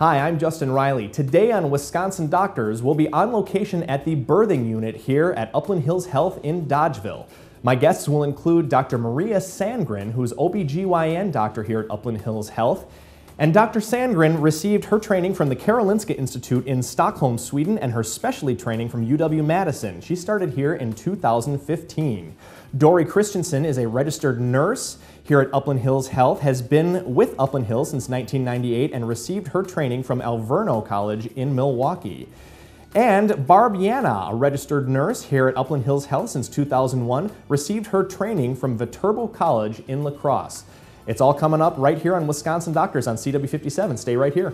Hi, I'm Justin Riley. Today on Wisconsin Doctors, we'll be on location at the birthing unit here at Upland Hills Health in Dodgeville. My guests will include Dr. Maria Sandgren, who's OBGYN doctor here at Upland Hills Health. And Dr. Sandgren received her training from the Karolinska Institute in Stockholm, Sweden, and her specialty training from UW-Madison. She started here in 2015. Dory Christensen is a registered nurse here at Upland Hills Health, has been with Upland Hills since 1998, and received her training from Alverno College in Milwaukee. And Barb Yana, a registered nurse here at Upland Hills Health since 2001, received her training from Viterbo College in La Crosse. It's all coming up right here on Wisconsin Doctors on CW57. Stay right here.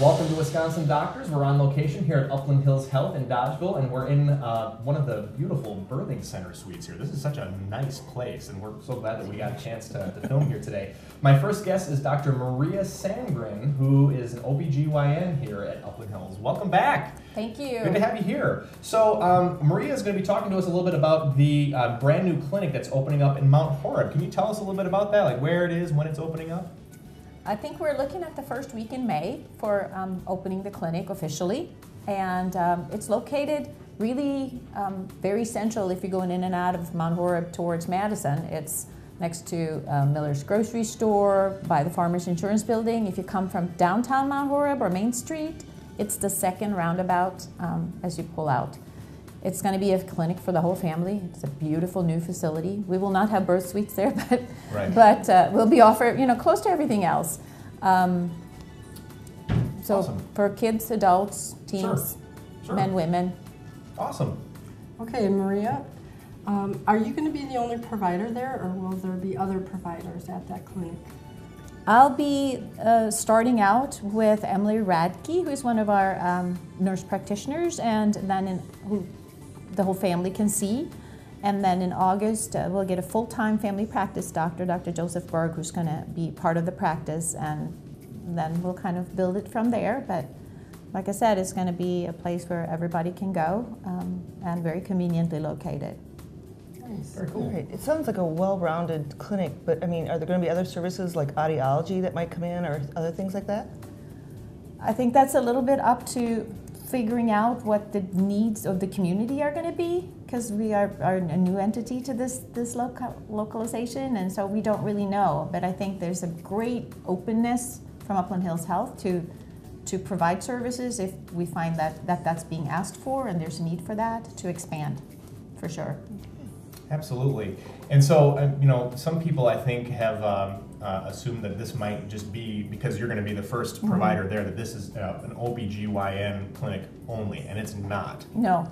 Welcome to Wisconsin Doctors. We're on location here at Upland Hills Health in Dodgeville, and we're in one of the beautiful birthing center suites here. This is such a nice place, and we're so glad that we got a chance to film here today. My first guest is Dr. Maria Sandgren, who is an OBGYN here at Upland Hills. Welcome back. Thank you. Good to have you here. So Maria is going to be talking to us a little bit about the brand new clinic that's opening up in Mount Horeb. Can you tell us a little bit about that, like where it is, when it's opening up? I think we're looking at the first week in May for opening the clinic officially, and it's located really very central if you're going in and out of Mount Horeb towards Madison. It's next to Miller's grocery store, by the Farmers Insurance Building. If you come from downtown Mount Horeb or Main Street, it's the second roundabout as you pull out. It's going to be a clinic for the whole family. It's a beautiful new facility. We will not have birth suites there, but we'll be offered, close to everything else. So awesome. For kids, adults, teens, Sure. men, women. Awesome. Okay, and Maria, are you going to be the only provider there, or will there be other providers at that clinic? I'll be starting out with Emily Radke, who's one of our nurse practitioners, and then who the whole family can see. And then in August, we'll get a full-time family practice doctor, Dr. Joseph Berg, who's going to be part of the practice, and then we'll kind of build it from there. But like I said, it's going to be a place where everybody can go and very conveniently located. Nice. Very cool. Right. It sounds like a well-rounded clinic, but I mean, are there going to be other services like audiology that might come in, or other things like that? I think that's a little bit up to figuring out what the needs of the community are going to be, because we are a new entity to this localization, and so we don't really know. But I think there's a great openness from Upland Hills Health to provide services if we find that's being asked for and there's a need for that, to expand, for sure. Absolutely. And so, some people I think have assumed that this might just be, because you're going to be the first provider there, that this is an OBGYN clinic only, and it's not. No,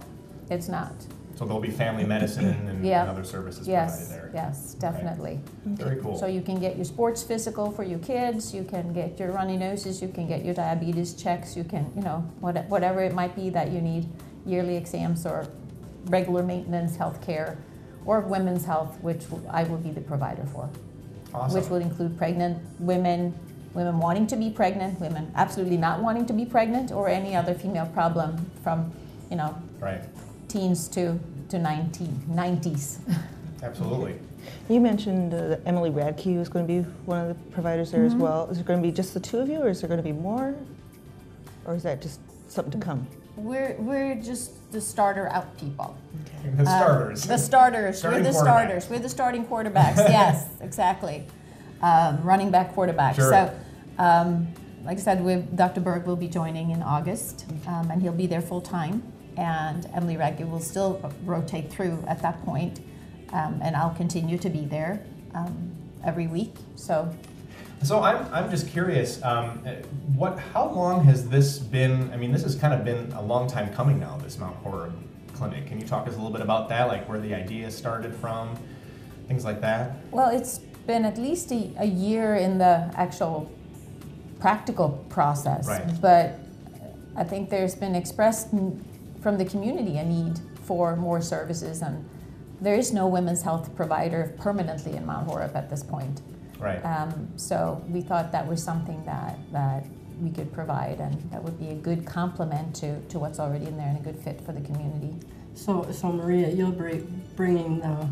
it's not. So there'll be family medicine and other services provided there. Yes, definitely. Right. Very cool. So you can get your sports physical for your kids, you can get your runny noses, you can get your diabetes checks, you can, whatever it might be that you need, yearly exams or regular maintenance health care, or women's health, which I will be the provider for. Awesome. Which will include pregnant women, women wanting to be pregnant, women absolutely not wanting to be pregnant, or any other female problem from, Right. teens to 90s. Absolutely. You mentioned that Emily Radke was going to be one of the providers there as well. Is it going to be just the two of you, or is there going to be more? Or is that just something to come? We're just the starter out people. Okay. The starters. The starters. Starting We're the starters. We're the starting quarterbacks. Yes, exactly. Running back quarterbacks. Sure. So, like I said, Dr. Berg will be joining in August, and he'll be there full time. And Emily Radke will still rotate through at that point, and I'll continue to be there every week. So I'm just curious, how long has this been? I mean, this has kind of been a long time coming now, this Mount Horeb clinic. Can you talk us a little bit about that, like where the idea started from, things like that? Well, it's been at least a year in the actual practical process. Right. But I think there's been expressed from the community a need for more services, and there is no women's health provider permanently in Mount Horeb at this point. Right. So we thought that was something that we could provide, and that would be a good complement to what's already in there and a good fit for the community. So Maria, you'll be bringing the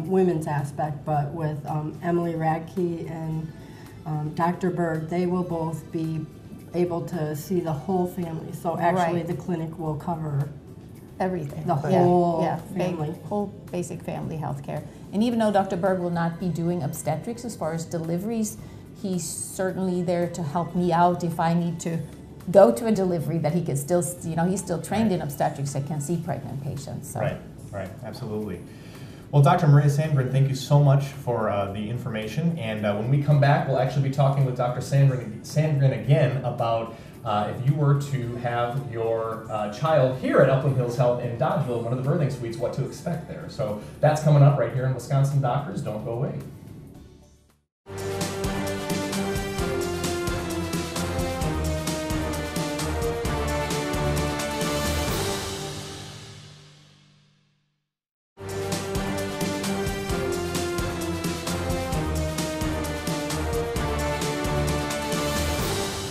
women's aspect, but with Emily Radke and Dr. Berg, they will both be able to see the whole family. So actually, Right. the clinic will cover Everything. the whole family. Whole basic family health care. And even though Dr. Berg will not be doing obstetrics as far as deliveries, he's certainly there to help me out if I need to go to a delivery, that he can still, he's still trained in obstetrics and can see pregnant patients. So. Right, absolutely. Well, Dr. Maria Sandgren, thank you so much for the information. And when we come back, we'll actually be talking with Dr. Sandgren again about if you were to have your child here at Upland Hills Health in Dodgeville, one of the birthing suites, what to expect there. So that's coming up right here in Wisconsin Doctors. Don't go away.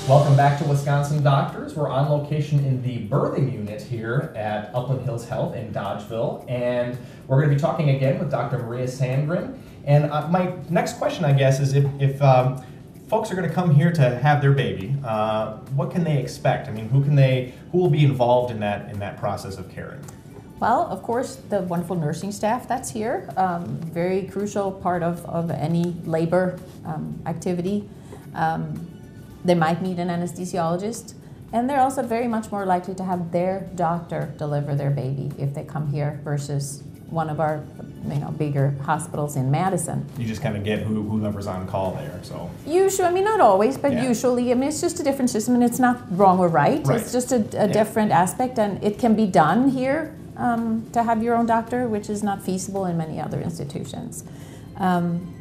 Welcome back to Wisconsin Doctors. We're on location in the birthing unit here at Upland Hills Health in Dodgeville, and we're going to be talking again with Dr. Maria Sandgren. And my next question, I guess, is if folks are going to come here to have their baby, what can they expect? I mean, who will be involved in that process of caring? Well, of course, the wonderful nursing staff that's here, very crucial part of any labor activity. They might need an anesthesiologist, and they're also very much more likely to have their doctor deliver their baby if they come here versus one of our bigger hospitals in Madison. You just kind of get whoever's on call there. So usually, not always, but usually, it's just a different system, and it's not wrong or right. It's just a different aspect, and it can be done here to have your own doctor, which is not feasible in many other institutions.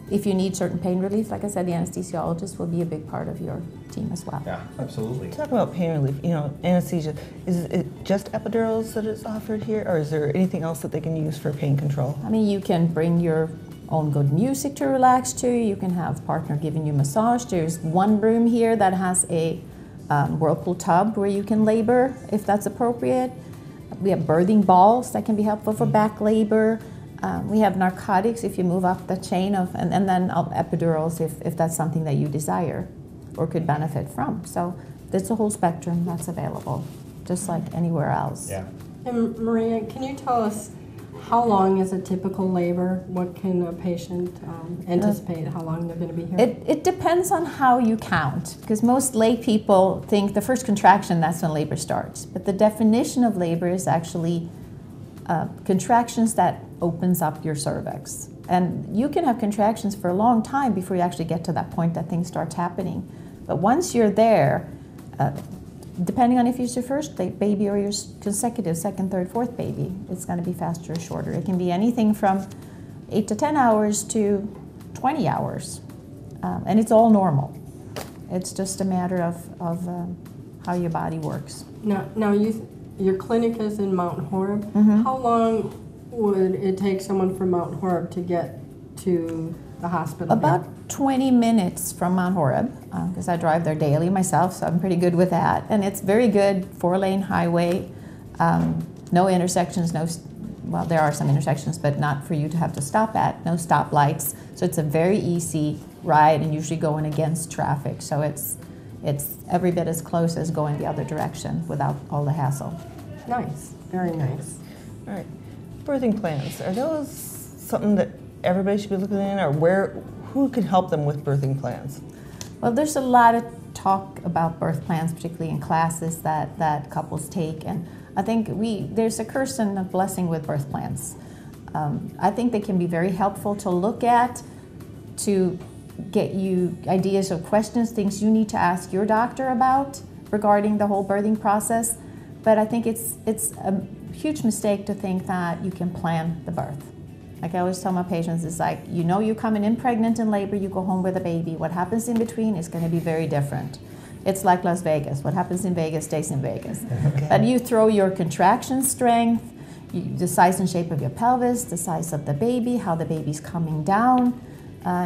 If you need certain pain relief, like I said, the anesthesiologist will be a big part of your team as well. Yeah, absolutely. Talk about pain relief, anesthesia. Is it just epidurals that is offered here, or is there anything else that they can use for pain control? I mean, you can bring your own good music to relax to. You can have a partner giving you massage. There's one room here that has a whirlpool tub where you can labor if that's appropriate. We have birthing balls that can be helpful for back labor. We have narcotics if you move up the chain and then epidurals if that's something that you desire or could benefit from. So there's a whole spectrum that's available, just like anywhere else. Yeah. And Maria, can you tell us how long is a typical labor? What can a patient anticipate how long they're going to be here? It depends on how you count, because most lay people think the first contraction, that's when labor starts. But the definition of labor is actually contractions that opens up your cervix. And you can have contractions for a long time before you actually get to that point that things start happening. But once you're there, depending on if it's your first baby or your consecutive second, third, fourth baby, it's going to be faster or shorter. It can be anything from 8 to 10 hours to 20 hours. And it's all normal. It's just a matter of how your body works. Now your clinic is in Mount Horeb. Mm-hmm. How long would it take someone from Mount Horeb to get to the hospital? About 20 minutes from Mount Horeb, because I drive there daily myself, so I'm pretty good with that. And it's very good, 4-lane highway, no intersections, well, there are some intersections, but not for you to have to stop at, no stoplights. So it's a very easy ride and usually going against traffic. So it's every bit as close as going the other direction without all the hassle. Nice, very nice. All right. Birthing plans, are those something that everybody should be looking in, or who can help them with birthing plans? Well, there's a lot of talk about birth plans, particularly in classes that couples take, and I think there's a curse and a blessing with birth plans. I think they can be very helpful to look at, to get you ideas of questions, things you need to ask your doctor about regarding the whole birthing process. But I think it's a huge mistake to think that you can plan the birth. Like I always tell my patients, it's like, you're coming in pregnant in labor, you go home with a baby. What happens in between is going to be very different. It's like Las Vegas. What happens in Vegas stays in Vegas. But you throw your contraction strength, the size and shape of your pelvis, the size of the baby, how the baby's coming down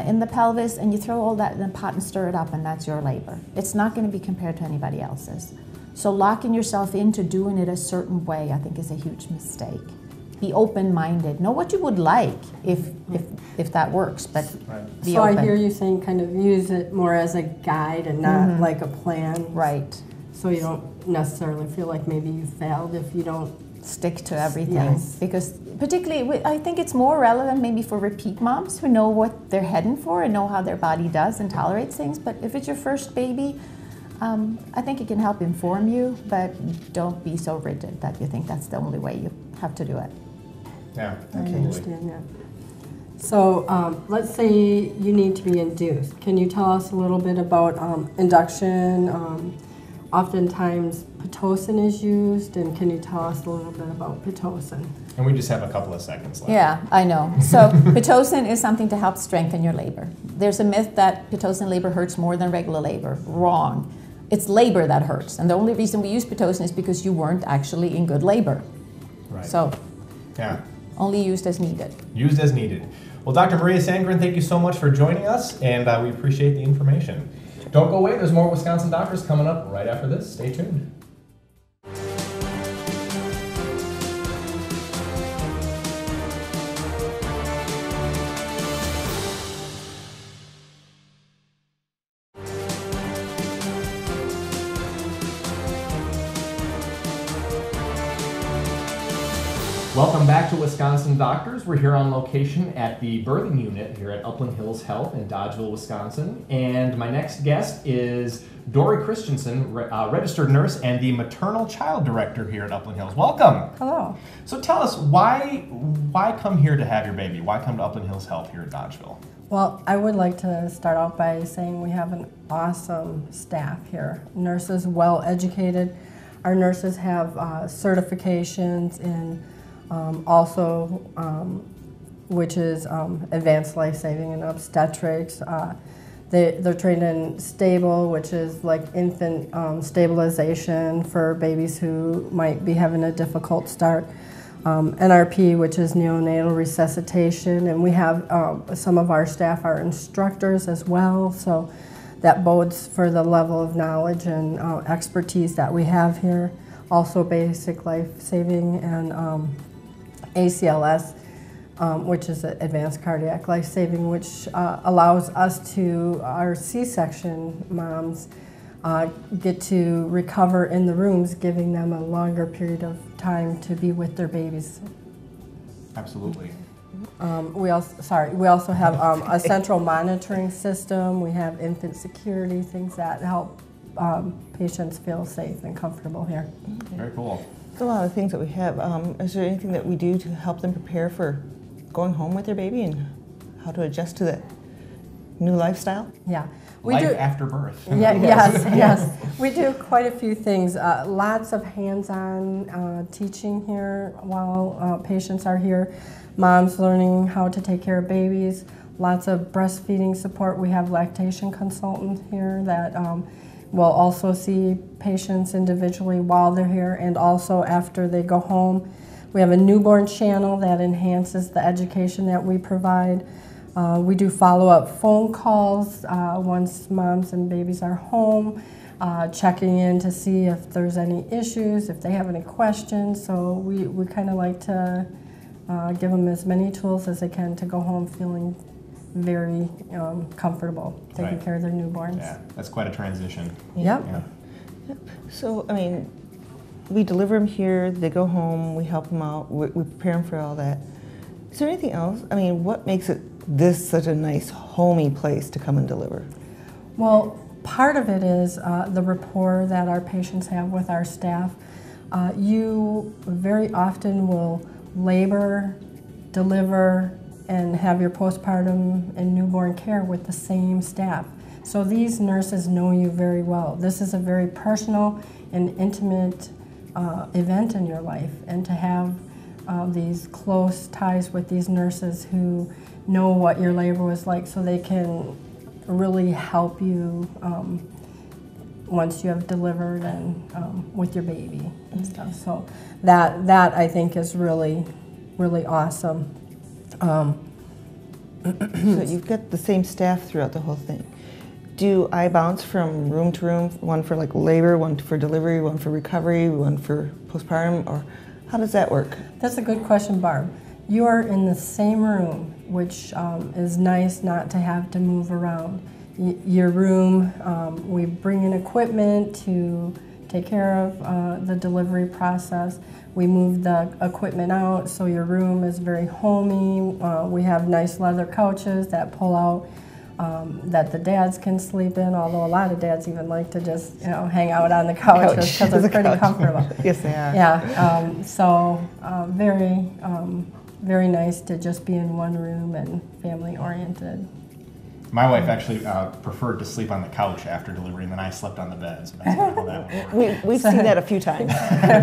in the pelvis, and you throw all that in the pot and stir it up, and that's your labor. It's not going to be compared to anybody else's. So locking yourself into doing it a certain way, I think, is a huge mistake. Be open-minded. Know what you would like if that works, but be so open. I hear you saying kind of use it more as a guide and not like a plan. Right. So you don't necessarily feel like maybe you failed if you don't stick to everything. Yes. Because particularly, I think it's more relevant maybe for repeat moms who know what they're heading for and know how their body does and tolerates things. But if it's your first baby, I think it can help inform you, but don't be so rigid that you think that's the only way you have to do it. Yeah, I absolutely. understand that. So let's say you need to be induced. Can you tell us a little bit about induction? Oftentimes Pitocin is used, and can you tell us a little bit about Pitocin? And we just have a couple of seconds left. Yeah, I know. So Pitocin is something to help strengthen your labor. There's a myth that Pitocin labor hurts more than regular labor. Wrong. It's labor that hurts, and the only reason we use Pitocin is because you weren't actually in good labor. Right. So yeah, only used as needed. Used as needed. Well, Dr. Maria Sandgren, thank you so much for joining us, and we appreciate the information. Don't go away. There's more Wisconsin Doctors coming up right after this. Stay tuned. Welcome back to Wisconsin Doctors. We're here on location at the birthing unit here at Upland Hills Health in Dodgeville, Wisconsin. And my next guest is Dory Christensen, registered nurse and the maternal child director here at Upland Hills. Welcome. Hello. So tell us, why come here to have your baby? Why come to Upland Hills Health here at Dodgeville? Well, I would like to start out by saying we have an awesome staff here. Nurses, well educated. Our nurses have certifications in which is advanced life-saving and obstetrics. They're trained in stable, which is like infant stabilization for babies who might be having a difficult start. NRP, which is neonatal resuscitation, and we have some of our staff are instructors as well, so that bodes for the level of knowledge and expertise that we have here. Also basic life-saving and ACLS, which is advanced cardiac life-saving, which allows us to, our C-section moms, get to recover in the rooms, giving them a longer period of time to be with their babies. Absolutely. We also have a central monitoring system. We have infant security, things that help patients feel safe and comfortable here. Very cool. There's a lot of things that we have. Is there anything that we do to help them prepare for going home with their baby and how to adjust to that new lifestyle? Yeah. Life after birth. Yeah, yes. We do quite a few things. Lots of hands-on teaching here while patients are here. Moms learning how to take care of babies. Lots of breastfeeding support. We have lactation consultants here that will also see patients individually while they're here and also after they go home. We have a newborn channel that enhances the education that we provide. We do follow-up phone calls once moms and babies are home, checking in to see if there's any issues, if they have any questions. So we kind of like to give them as many tools as they can to go home feeling very comfortable taking care of their newborns. Yeah, that's quite a transition. Yep. Yeah. So, I mean, we deliver them here, they go home, we help them out, we prepare them for all that. Is there anything else? I mean, what makes this such a nice, homey place to come and deliver? Well, part of it is the rapport that our patients have with our staff. You very often will labor, deliver, and have your postpartum and newborn care with the same staff. So these nurses know you very well. This is a very personal and intimate event in your life, and to have these close ties with these nurses who know what your labor was like so they can really help you once you have delivered and with your baby and stuff. So that I think is really, really awesome. So you've got the same staff throughout the whole thing. Do I bounce from room to room, one for like labor, one for delivery, one for recovery, one for postpartum, or how does that work? That's a good question, Barb. You are in the same room, which is nice not to have to move around. Your room, we bring in equipment to take care of the delivery process. We move the equipment out, so your room is very homey. We have nice leather couches that pull out that the dads can sleep in, although a lot of dads even like to just hang out on the couches because it's pretty comfortable. Yes, they are. Yeah, so very nice to just be in one room and family oriented. My wife actually preferred to sleep on the couch after delivery, and then I slept on the bed. So that's how that worked. We've seen that a few times.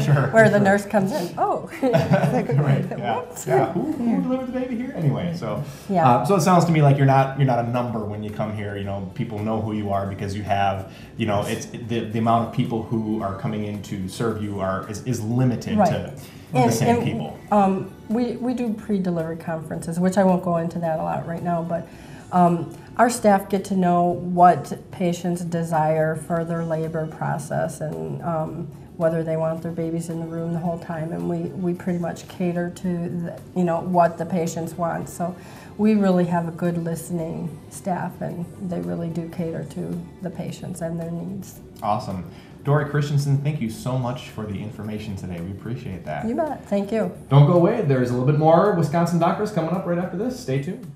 Sure. Where the nurse comes in. Oh. Right. Yeah. Who delivered the baby here? Anyway, so Yeah. So it sounds to me like you're not a number when you come here. People know who you are because you have it's the amount of people who are coming in to serve you is limited Right. to the same people. We do pre-delivery conferences, which I won't go into that a lot right now, but our staff get to know what patients desire for their labor process and whether they want their babies in the room the whole time, and we pretty much cater to what the patients want. So we really have a good listening staff, and they really do cater to the patients and their needs. Awesome. Dory Christensen, thank you so much for the information today. We appreciate that. You bet. Thank you. Don't go away. There's a little bit more Wisconsin Doctors coming up right after this. Stay tuned.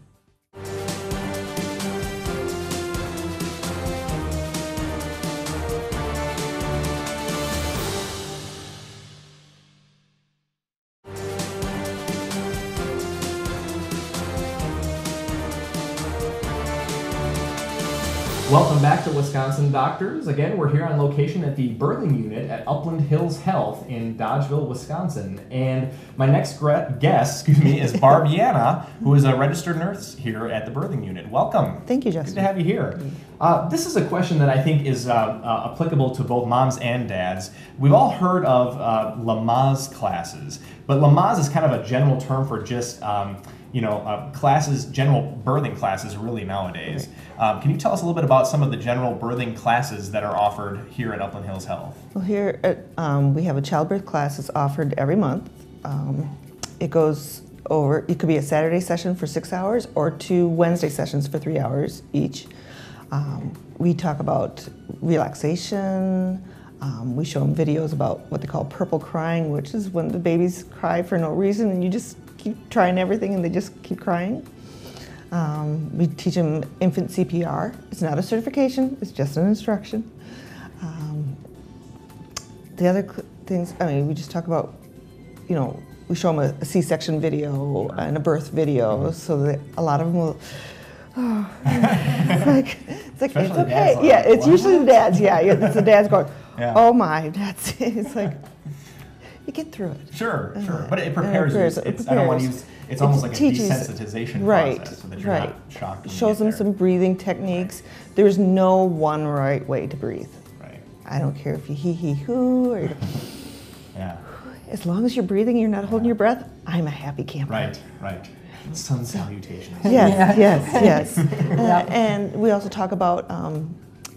Welcome back to Wisconsin Doctors. Again, we're here on location at the birthing unit at Upland Hills Health in Dodgeville, Wisconsin. And my next guest, is Barb Yana, who is a registered nurse here at the birthing unit. Welcome. Thank you, Justin. Good to have you here. This is a question that I think is applicable to both moms and dads. We've all heard of Lamaze classes, but Lamaze is kind of a general term for just classes, general birthing classes really nowadays. Can you tell us a little bit about some of the general birthing classes that are offered here at Upland Hills Health? Well, here at, we have a childbirth class that's offered every month. It goes over, it could be a Saturday session for 6 hours or 2 Wednesday sessions for 3 hours each. We talk about relaxation. We show them videos about what they call purple crying, which is when the babies cry for no reason and you just keep trying everything and they just keep crying. We teach them infant CPR. It's not a certification, it's just an instruction. The other things, we just talk about, we show them a C-section video and a birth video, so that a lot of them will, it's okay. Yeah, it's usually the dads, it's the dads going, oh my, that's it. It's like, you get through it. Sure. But it prepares you. I don't want to use, it's almost like a desensitization process so that you're not shocked. Shows them some breathing techniques. Right. There's no one right way to breathe. Right. I don't care if you hee-hee-hoo or you yeah. As long as you're breathing, you're not holding your breath, I'm a happy camper. Right. Sun salutations. Yes. And we also talk about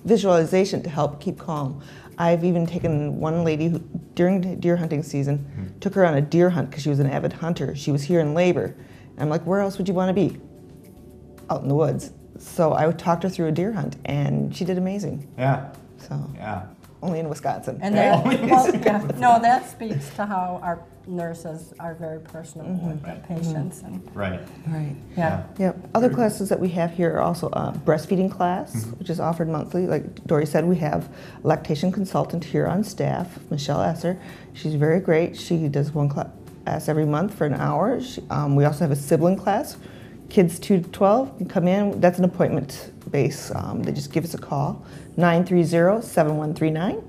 visualization to help keep calm. I've even taken one lady who, during deer hunting season, took her on a deer hunt because she was an avid hunter. She was here in labor. And I'm like, where else would you want to be? Out in the woods. So I talked her through a deer hunt, and she did amazing. Yeah. So. Yeah. Only in Wisconsin. And that speaks to how our nurses are very personal with the patients. And Right. Yeah. Yep. Other classes that we have here are also a breastfeeding class, which is offered monthly. Like Dory said, we have a lactation consultant here on staff, Michelle Esser. She's very great. She does one class every month for an hour. We also have a sibling class. Kids 2 to 12 can come in. That's an appointment base. They just give us a call, 930-7139,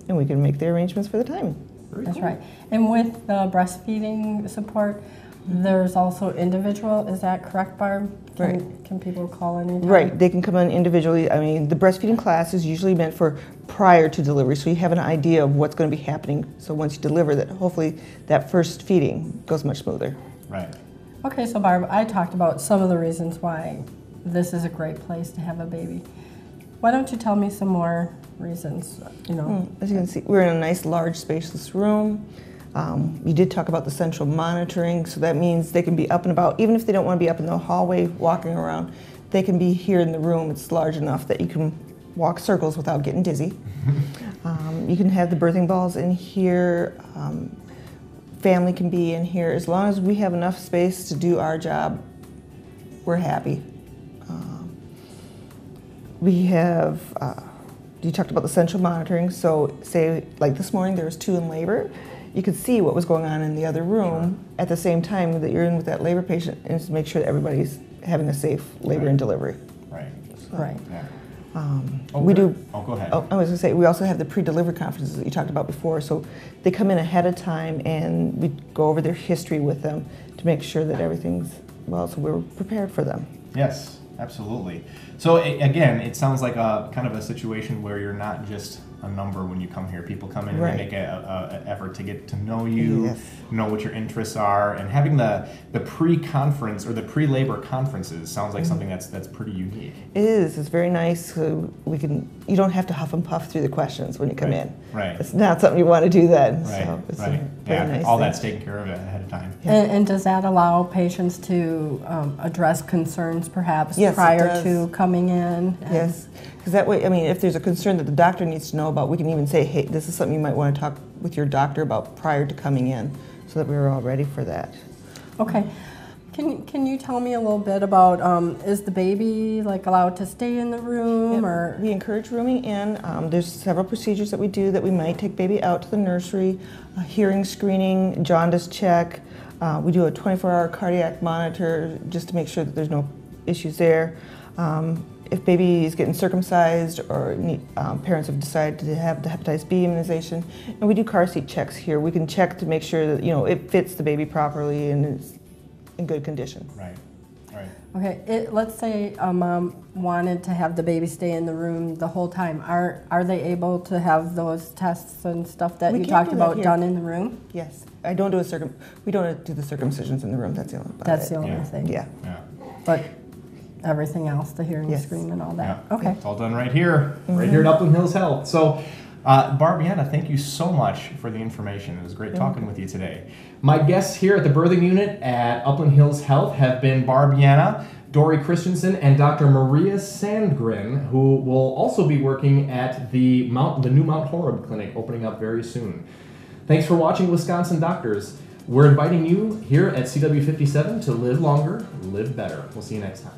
and we can make the arrangements for the timing. That's right. And with the breastfeeding support, There's also individual, is that correct, Barb? Can people call anytime? Right, they can come in individually. I mean, the breastfeeding class is usually meant for prior to delivery, so you have an idea of what's going to be happening. So once you deliver, that hopefully that first feeding goes much smoother. Right. Okay, so Barb, I talked about some of the reasons why this is a great place to have a baby. Why don't you tell me some more reasons? You know, As you can see, we're in a nice, large, spacious room. You did talk about the central monitoring, so that means they can be up and about. Even if they don't want to be up in the hallway walking around, they can be here in the room. It's large enough that you can walk circles without getting dizzy. You can have the birthing balls in here. Family can be in here. As long as we have enough space to do our job, we're happy. We have, you talked about the central monitoring, so say like this morning there was 2 in labor. You could see what was going on in the other room at the same time that you're in with that labor patient, and to make sure that everybody's having a safe labor and delivery. Right. So, right. Yeah. We do. Oh, go ahead. I was going to say, we also have the pre-delivery conferences that you talked about before. So they come in ahead of time, and we go over their history with them to make sure that everything's well, so we're prepared for them. Yes, absolutely. So again, it sounds like a kind of a situation where you're not just a number when you come here. People come in and they make an effort to get to know you, know what your interests are, and having the pre-conference or the pre-labor conferences sounds like something that's pretty unique. It is. It's very nice. You don't have to huff and puff through the questions when you come in. Right. It's not something you want to do then. Right. So it's right. very nice all thing. that's taken care of ahead of time. Yeah. And does that allow patients to address concerns perhaps Yes, it prior does. to coming in? Yes, because that way, I mean, if there's a concern that the doctor needs to know about, we can even say, hey, this is something you might want to talk with your doctor about prior to coming in, so that we're all ready for that. Okay. Can you tell me a little bit about, is the baby like allowed to stay in the room? Or? We encourage rooming in. There's several procedures that we do that we might take baby out to the nursery, hearing screening, jaundice check. We do a 24-hour cardiac monitor just to make sure that there's no issues there. If baby is getting circumcised or parents have decided to have the hepatitis B immunization, and we do car seat checks here. We can check to make sure that it fits the baby properly and it's in good condition. Right, right. Okay, let's say a mom wanted to have the baby stay in the room the whole time. Are they able to have those tests and stuff that you talked about done in the room? Yes, we don't do the circumcisions in the room. That's the only. That's the only thing. Yeah. But everything else, the hearing screen and all that. Yeah. Okay. It's all done right here at Upland Hills Health. So, Barbiana, thank you so much for the information. It was great talking with you today. My guests here at the birthing unit at Upland Hills Health have been Barbiana, Dory Christensen, and Dr. Maria Sandgren, who will also be working at the new Mount Horeb Clinic opening up very soon. Thanks for watching Wisconsin Doctors. We're inviting you here at CW57 to live longer, live better. We'll see you next time.